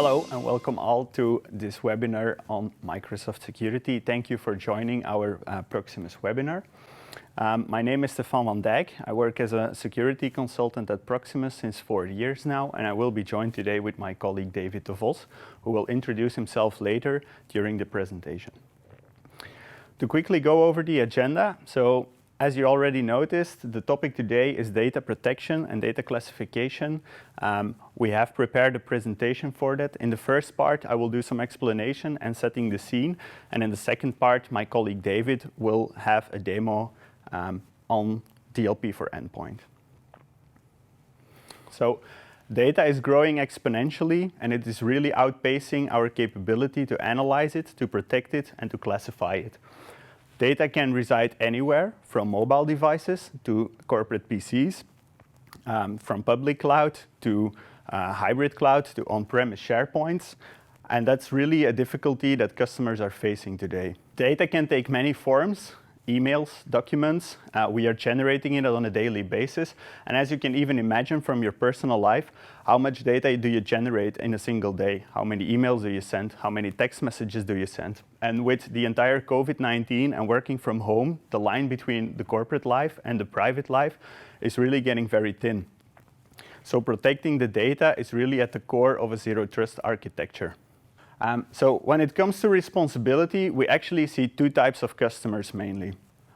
Hello and welcome all to this webinar on Microsoft Security. Thank you for joining our Proximus webinar. My name is Stefan van Dijk. I work as a security consultant at Proximus since 4 years now, and I will be joined today with my colleague David de Vos, who will introduce himself later during the presentation. To quickly go over the agenda, as you already noticed, the topic today is data protection and data classification. We have prepared a presentation for that. In the first part, I will do some explanation and setting the scene. And in the second part, my colleague David will have a demo on DLP for endpoint. So data is growing exponentially, and it is really outpacing our capability to analyze it, to protect it, and to classify it. Data can reside anywhere, from mobile devices to corporate PCs, from public cloud to hybrid cloud to on-premise SharePoints. And that's really a difficulty that customers are facing today. Data can take many forms. Emails, documents, we are generating it on a daily basis. And as you can even imagine from your personal life, how much data do you generate in a single day? How many emails do you send? How many text messages do you send? And with the entire COVID-19 and working from home, the line between the corporate life and the private life is really getting very thin. So protecting the data is really at the core of a zero trust architecture. So when it comes to responsibility, we actually see two types of customers mainly.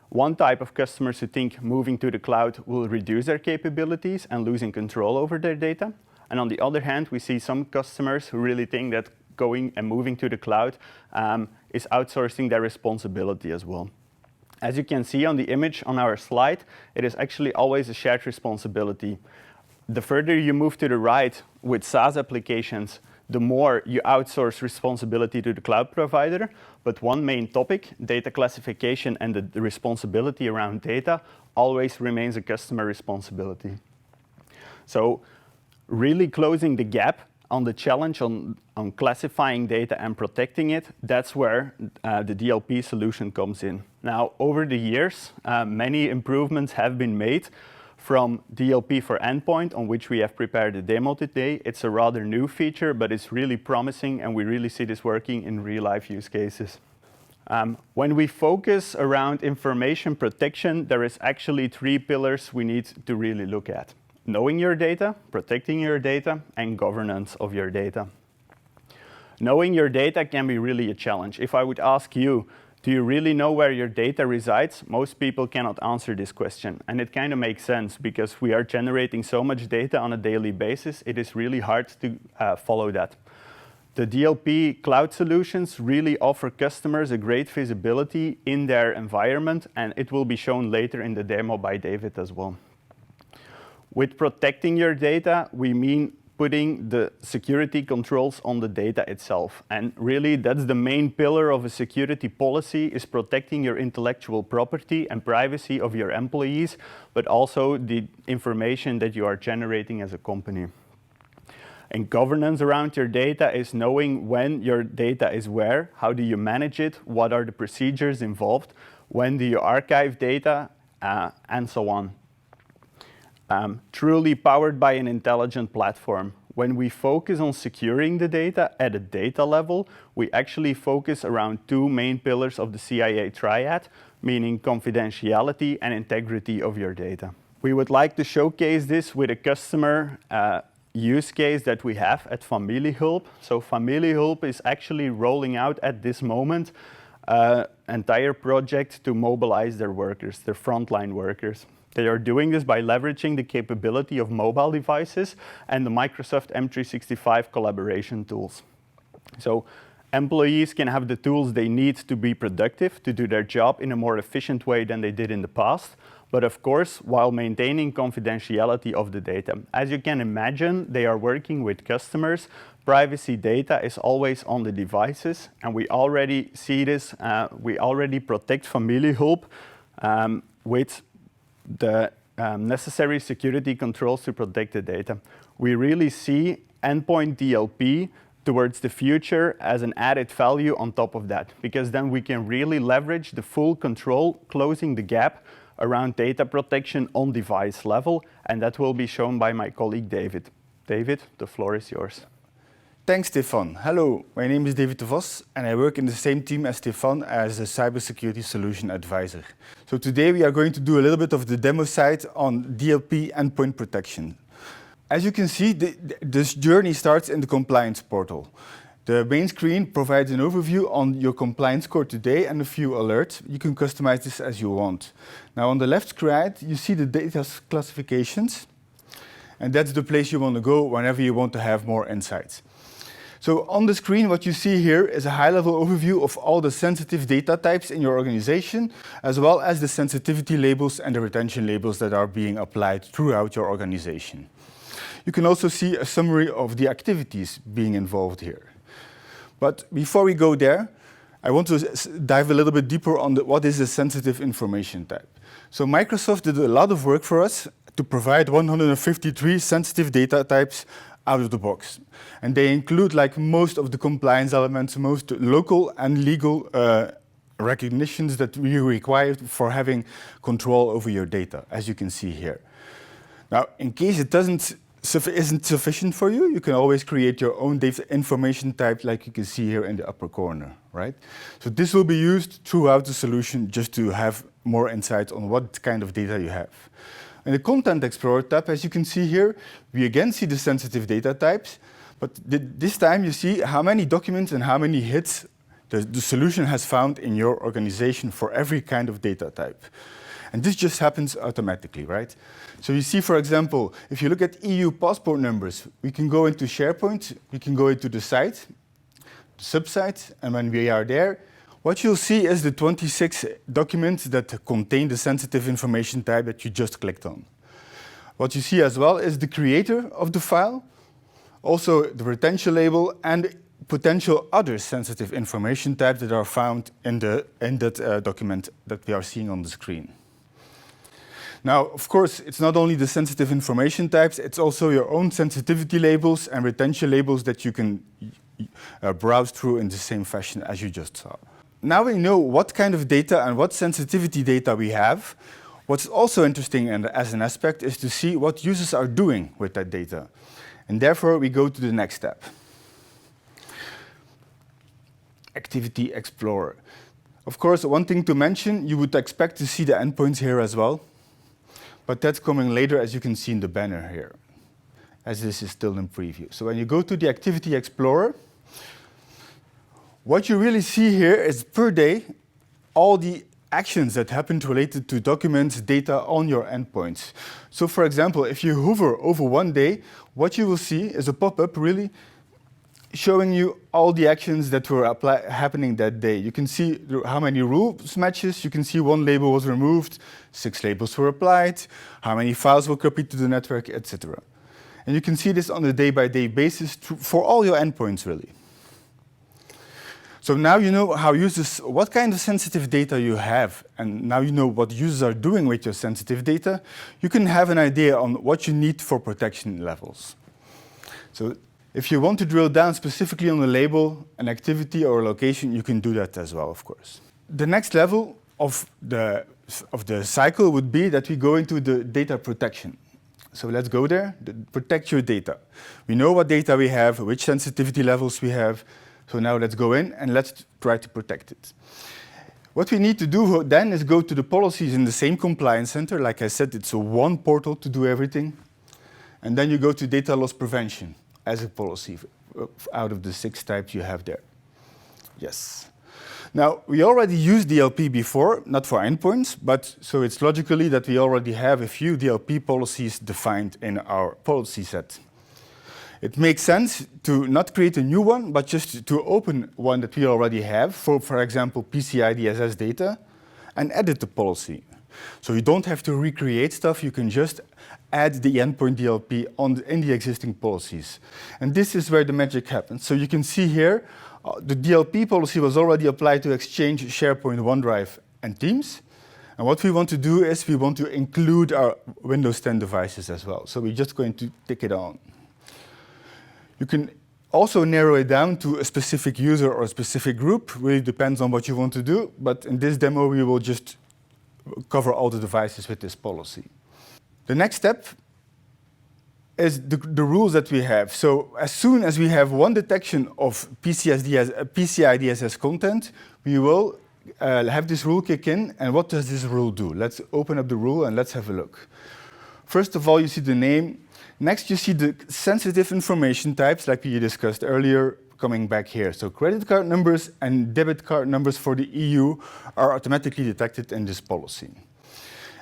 One type of customers who think moving to the cloud will reduce their capabilities and losing control over their data. And on the other hand, we see some customers who really think that going and moving to the cloud is outsourcing their responsibility as well. As you can see on the image on our slide, it is actually always a shared responsibility. The further you move to the right with SaaS applications, the more you outsource responsibility to the cloud provider. But one main topic, data classification and the responsibility around data, always remains a customer responsibility. So really closing the gap on the challenge on classifying data and protecting it, that's where the DLP solution comes in. Now, over the years, many improvements have been made. From DLP for endpoint, on which we have prepared a demo today. It's a rather new feature, but it's really promising, and we really see this working in real-life use cases. When we focus around information protection, there is actually 3 pillars we need to really look at. Knowing your data, protecting your data, and governance of your data. Knowing your data can be really a challenge. If I would ask you, do you really know where your data resides? Most people cannot answer this question. And it kind of makes sense because we are generating so much data on a daily basis. It is really hard to follow that. The DLP cloud solutions really offer customers a great visibility in their environment, and it will be shown later in the demo by David as well. With protecting your data, we mean putting the security controls on the data itself. And really, that's the main pillar of a security policy, is protecting your intellectual property and privacy of your employees, but also the information that you are generating as a company. And governance around your data is knowing when your data is where, how do you manage it, what are the procedures involved, when do you archive data, and so on. Truly powered by an intelligent platform. When we focus on securing the data at a data level, we actually focus around 2 main pillars of the CIA triad, meaning confidentiality and integrity of your data. We would like to showcase this with a customer use case that we have at Familiehulp. So Familiehulp is actually rolling out at this moment an entire project to mobilize their workers, their frontline workers. They are doing this by leveraging the capability of mobile devices and the Microsoft M365 collaboration tools. So employees can have the tools they need to be productive, to do their job in a more efficient way than they did in the past, but of course, while maintaining confidentiality of the data. As you can imagine, they are working with customers. Privacy data is always on the devices, and we already see this. We already protect Familiehulp with the necessary security controls to protect the data. We really see endpoint DLP towards the future as an added value on top of that, because then we can really leverage the full control, closing the gap around data protection on device level, and that will be shown by my colleague David. David, the floor is yours. Thanks, Stefan. Hello, my name is David de Vos, and I work in the same team as Stefan as a cybersecurity solution advisor. So today we are going to do a little bit of the demo side on DLP endpoint protection. As you can see, this journey starts in the compliance portal. The main screen provides an overview on your compliance score today and a few alerts. You can customize this as you want. Now on the left side, you see the data classifications, and that's the place you want to go whenever you want to have more insights. So on the screen, what you see here is a high-level overview of all the sensitive data types in your organization, as well as the sensitivity labels and the retention labels that are being applied throughout your organization. You can also see a summary of the activities being involved here. But before we go there, I want to dive a little bit deeper on what is a sensitive information type. So Microsoft did a lot of work for us to provide 153 sensitive data types out of the box. And they include, like most of the compliance elements, most local and legal recognitions that we require for having control over your data, as you can see here. Now, in case it isn't sufficient for you, you can always create your own data information type, like you can see here in the upper corner, right? So this will be used throughout the solution just to have more insight on what kind of data you have. In the Content Explorer tab, as you can see here, we again see the sensitive data types, but this time you see how many documents and how many hits the solution has found in your organization for every kind of data type. And this just happens automatically, right? So you see, for example, if you look at EU passport numbers, we can go into SharePoint, we can go into the site, the subsite, and when we are there, what you'll see is the 26 documents that contain the sensitive information type that you just clicked on. What you see as well is the creator of the file, also the retention label, and potential other sensitive information types that are found in that document that we are seeing on the screen. Now, of course, it's not only the sensitive information types, it's also your own sensitivity labels and retention labels that you can browse through in the same fashion as you just saw. Now we know what kind of data and what sensitivity data we have. What's also interesting as an aspect is to see what users are doing with that data. And therefore, we go to the next step. Activity Explorer. Of course, one thing to mention, you would expect to see the endpoints here as well. But that's coming later, as you can see in the banner here, as this is still in preview. So when you go to the Activity Explorer, what you really see here is per day, all the actions that happened related to documents, data on your endpoints. So for example, if you hover over one day, what you will see is a pop-up really showing you all the actions that were happening that day. You can see how many rules matches, you can see one label was removed, 6 labels were applied, how many files were copied to the network, etc. And you can see this on a day-by-day basis for all your endpoints really. So now you know how users, what kind of sensitive data you have, and now you know what users are doing with your sensitive data, you can have an idea on what you need for protection levels. So if you want to drill down specifically on a label, an activity, or a location, you can do that as well, of course. The next level of the cycle would be that we go into the data protection. So let's go there, protect your data. We know what data we have, which sensitivity levels we have. So now let's go in and let's try to protect it. What we need to do then is go to the policies in the same compliance center. Like I said, it's a one portal to do everything. And then you go to data loss prevention as a policy out of the 6 types you have there. Yes. Now, we already used DLP before, not for endpoints, but so it's logically that we already have a few DLP policies defined in our policy set. It makes sense to not create a new one, but just to open one that we already have, for example, PCI DSS data, and edit the policy. So you don't have to recreate stuff, you can just add the endpoint DLP in the existing policies. And this is where the magic happens. So you can see here, the DLP policy was already applied to Exchange, SharePoint, OneDrive, and Teams. And what we want to do is we want to include our Windows 10 devices as well. So we're just going to tick it on. You can also narrow it down to a specific user or a specific group. Really depends on what you want to do. But in this demo, we will just cover all the devices with this policy. The next step is the rules that we have. So as soon as we have one detection of PCI DSS content, we will have this rule kick in. And what does this rule do? Let's open up the rule and let's have a look. First of all, you see the name. Next, you see the sensitive information types, like we discussed earlier, coming back here. So credit card numbers and debit card numbers for the EU are automatically detected in this policy.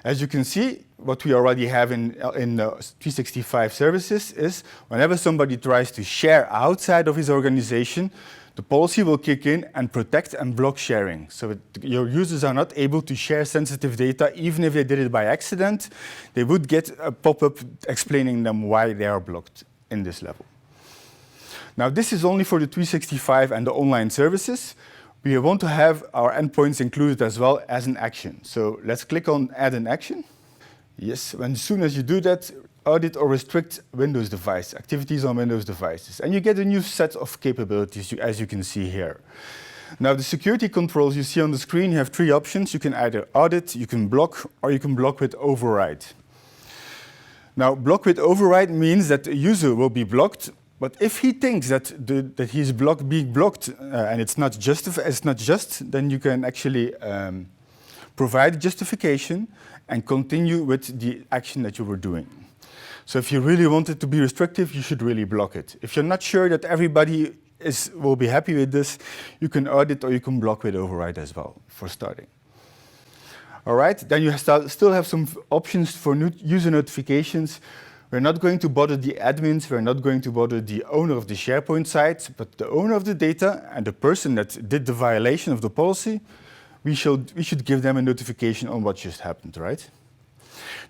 As you can see, what we already have in 365 services is whenever somebody tries to share outside of his organization, the policy will kick in and protect and block sharing. So your users are not able to share sensitive data, even if they did it by accident. They would get a pop-up explaining them why they are blocked in this level. Now, this is only for the 365 and the online services. We want to have our endpoints included as well as an action. So let's click on Add an Action. Yes, as soon as you do that, audit or restrict Windows device, activities on Windows devices. And you get a new set of capabilities, as you can see here. Now, the security controls you see on the screen, you have three options. You can either audit, you can block, or you can block with override. Now, block with override means that the user will be blocked, but if he thinks that he's being blocked and it's not just, then you can actually provide justification and continue with the action that you were doing. So if you really want it to be restrictive, you should really block it. If you're not sure that everybody will be happy with this, you can audit or you can block with override as well for starting. All right, then you still have some options for user notifications. We're not going to bother the admins, we're not going to bother the owner of the SharePoint site, but the owner of the data and the person that did the violation of the policy, we should give them a notification on what just happened, right?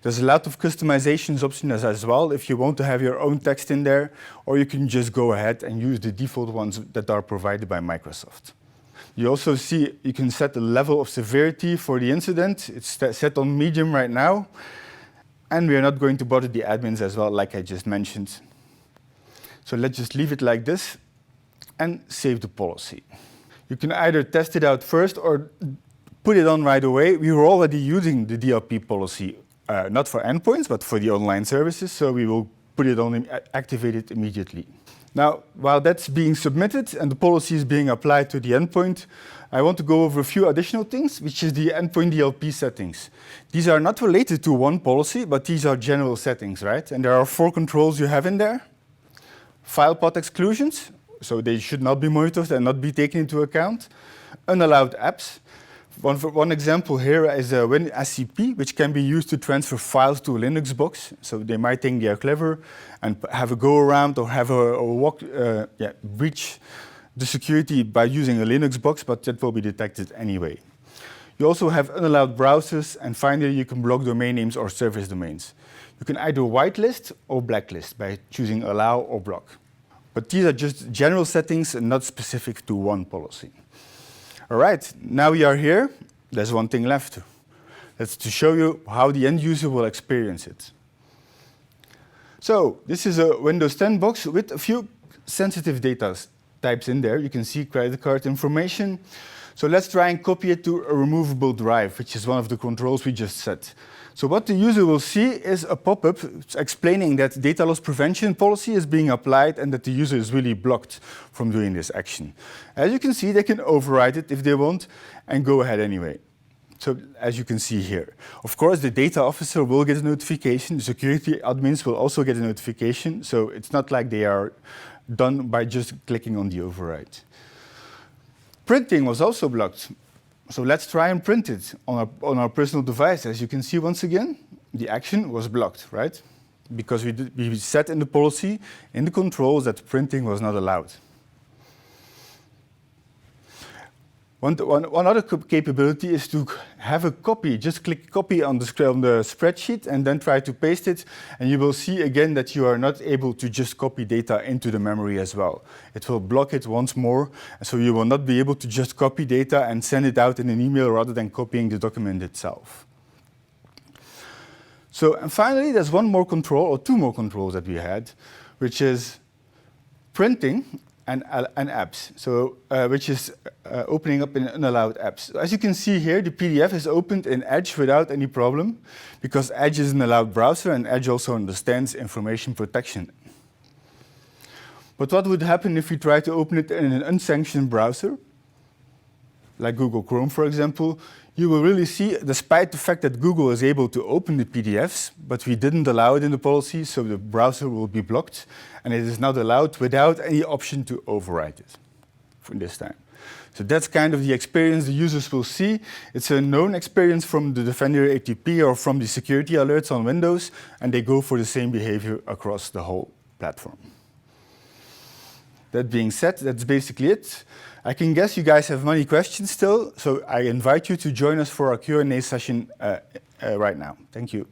There's a lot of customizations options as well if you want to have your own text in there, or you can just go ahead and use the default ones that are provided by Microsoft. You also see you can set the level of severity for the incident. It's set on medium right now. And we are not going to bother the admins as well, like I just mentioned. So let's just leave it like this and save the policy. You can either test it out first or put it on right away. We were already using the DLP policy, not for endpoints, but for the online services. So we will put it on and activate it immediately. Now, while that's being submitted and the policy is being applied to the endpoint, I want to go over a few additional things, which is the endpoint DLP settings. These are not related to one policy, but these are general settings, right? And there are 4 controls you have in there. File path exclusions, so they should not be monitored and not be taken into account. Unallowed apps. One example here is a WinSCP, which can be used to transfer files to a Linux box. So they might think they are clever and have a go around or have breach the security by using a Linux box, but that will be detected anyway. You also have unallowed browsers, and finally you can block domain names or service domains. You can either whitelist or blacklist by choosing allow or block. But these are just general settings and not specific to one policy. All right, now we are here. There's one thing left. That's to show you how the end user will experience it. So this is a Windows 10 box with a few sensitive data types in there. You can see credit card information. So let's try and copy it to a removable drive, which is one of the controls we just set. So what the user will see is a pop-up explaining that data loss prevention policy is being applied and that the user is really blocked from doing this action. As you can see, they can override it if they want and go ahead anyway. So as you can see here. Of course, the data officer will get a notification. The security admins will also get a notification. So it's not like they are done by just clicking on the override. Printing was also blocked. So let's try and print it on our personal device. As you can see, once again, the action was blocked, right? Because we set in the policy, in the controls, that printing was not allowed. One other capability is to have a copy. Just click copy on the spreadsheet and then try to paste it. And you will see again that you are not able to just copy data into the memory as well. It will block it once more. So you will not be able to just copy data and send it out in an email rather than copying the document itself. So, and finally, there's one more control or 2 more controls that we had, which is printing and apps, so which is opening up in unallowed apps. As you can see here, the PDF is opened in Edge without any problem, because Edge is an allowed browser, and Edge also understands information protection. But what would happen if we try to open it in an unsanctioned browser, like Google Chrome, for example? You will really see, despite the fact that Google is able to open the PDFs, but we didn't allow it in the policy, so the browser will be blocked, and it is not allowed without any option to override it for this time. So that's kind of the experience the users will see. It's a known experience from the Defender ATP or from the security alerts on Windows, and they go for the same behavior across the whole platform. That being said, that's basically it. I can guess you guys have many questions still, so I invite you to join us for our Q&A session right now. Thank you.